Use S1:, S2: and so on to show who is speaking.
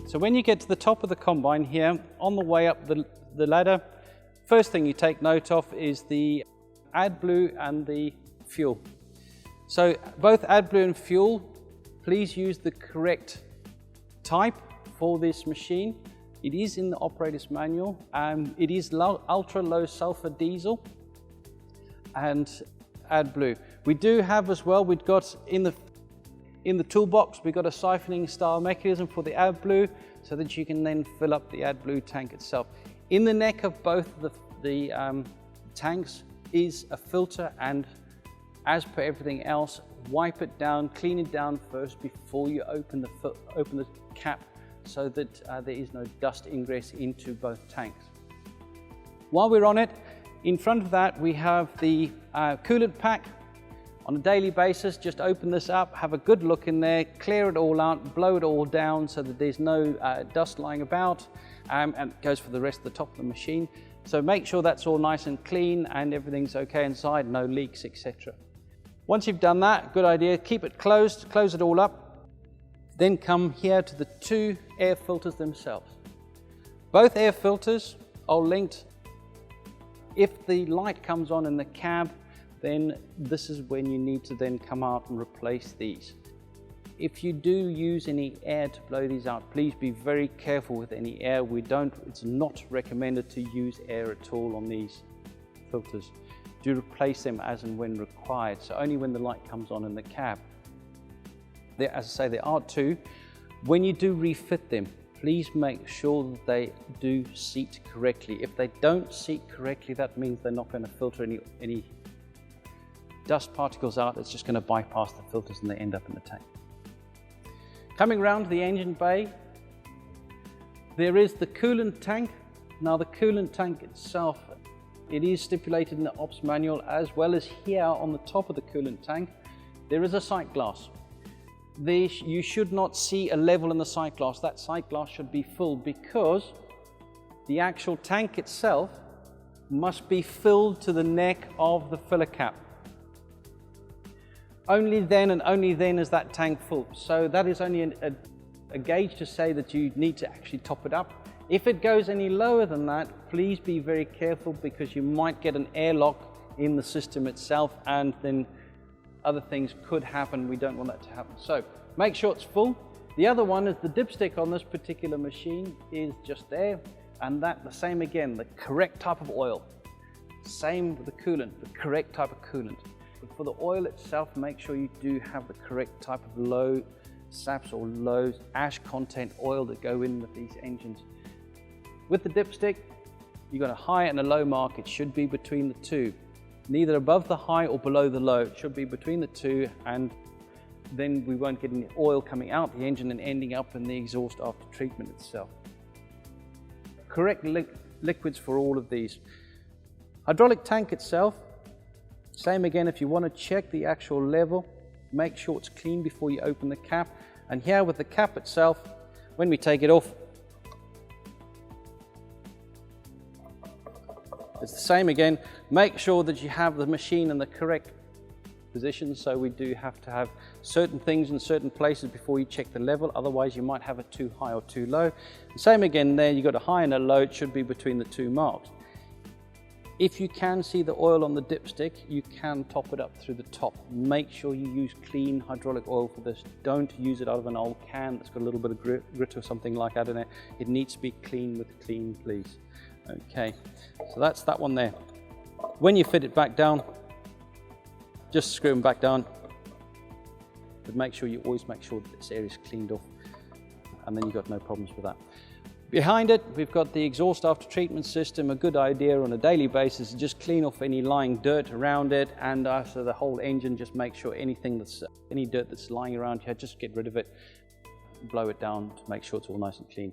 S1: So when you get to the top of the combine here, on the way up the ladder, first thing you take note of is the Adblue and the fuel. So both Adblue and fuel, please use the correct type for this machine. It is in the operator's manual. It is ultra low sulfur diesel and Adblue. We do have as well, we've got in the toolbox, we've got a siphoning style mechanism for the Adblue so that you can then fill up the Adblue tank itself. In the neck of both the tanks is a filter, and as per everything else, wipe it down, clean it down first before you open the cap so that there is no dust ingress into both tanks. While we're on it, in front of that we have the coolant pack. On a daily basis, just open this up, have a good look in there, clear it all out, blow it all down so that there's no dust lying about, and it goes for the rest of the top of the machine. So make sure that's all nice and clean and everything's okay inside, no leaks, etc. Once you've done that, good idea, keep it closed, close it all up. Then come here to the two air filters themselves. Both air filters are linked. If the light comes on in the cab, then this is when you need to then come out and replace these. If you do use any air to blow these out, please be very careful with any air. It's not recommended to use air at all on these filters. Do replace them as and when required, so only when the light comes on in the cab. There, as I say, there are two. When you do refit them, please make sure that they do seat correctly. If they don't seat correctly, that means they're not going to filter any dust particles out. It's just going to bypass the filters and they end up in the tank. Coming round to the engine bay, there is the coolant tank. Now the coolant tank itself, it is stipulated in the ops manual, as well as here on the top of the coolant tank, there is a sight glass. You should not see a level in the sight glass. That sight glass should be full because the actual tank itself must be filled to the neck of the filler cap. Only then and only then is that tank full. So that is only a gauge to say that you need to actually top it up. If it goes any lower than that, please be very careful because you might get an airlock in the system itself and then other things could happen. We don't want that to happen. So make sure it's full. The other one is the dipstick on this particular machine is just there, and that the same again, the correct type of oil. Same with the coolant, the correct type of coolant. But for the oil itself, make sure you do have the correct type of low SAPs or low ash content oil that go in with these engines. With the dipstick, you've got a high and a low mark. It should be between the two. Neither above the high or below the low. It should be between the two, and then we won't get any oil coming out the engine and ending up in the exhaust after treatment itself. Correct liquids for all of these. Hydraulic tank itself, same again. If you want to check the actual level, make sure it's clean before you open the cap. And here with the cap itself, when we take it off, it's the same again. Make sure that you have the machine in the correct position. So we do have to have certain things in certain places before you check the level. Otherwise you might have it too high or too low. And same again there, you've got a high and a low. It should be between the two marks. If you can see the oil on the dipstick, you can top it up through the top. Make sure you use clean hydraulic oil for this. Don't use it out of an old can that's got a little bit of grit or something like that in it. It needs to be clean with clean, please. Okay, so that's that one there. When you fit it back down, just screw them back down. But make sure you always make sure that this area is cleaned off, and then you've got no problems with that. Behind it, we've got the exhaust after treatment system. A good idea on a daily basis is just clean off any lying dirt around it, and after the whole engine, just make sure any dirt that's lying around here, just get rid of it, blow it down to make sure it's all nice and clean.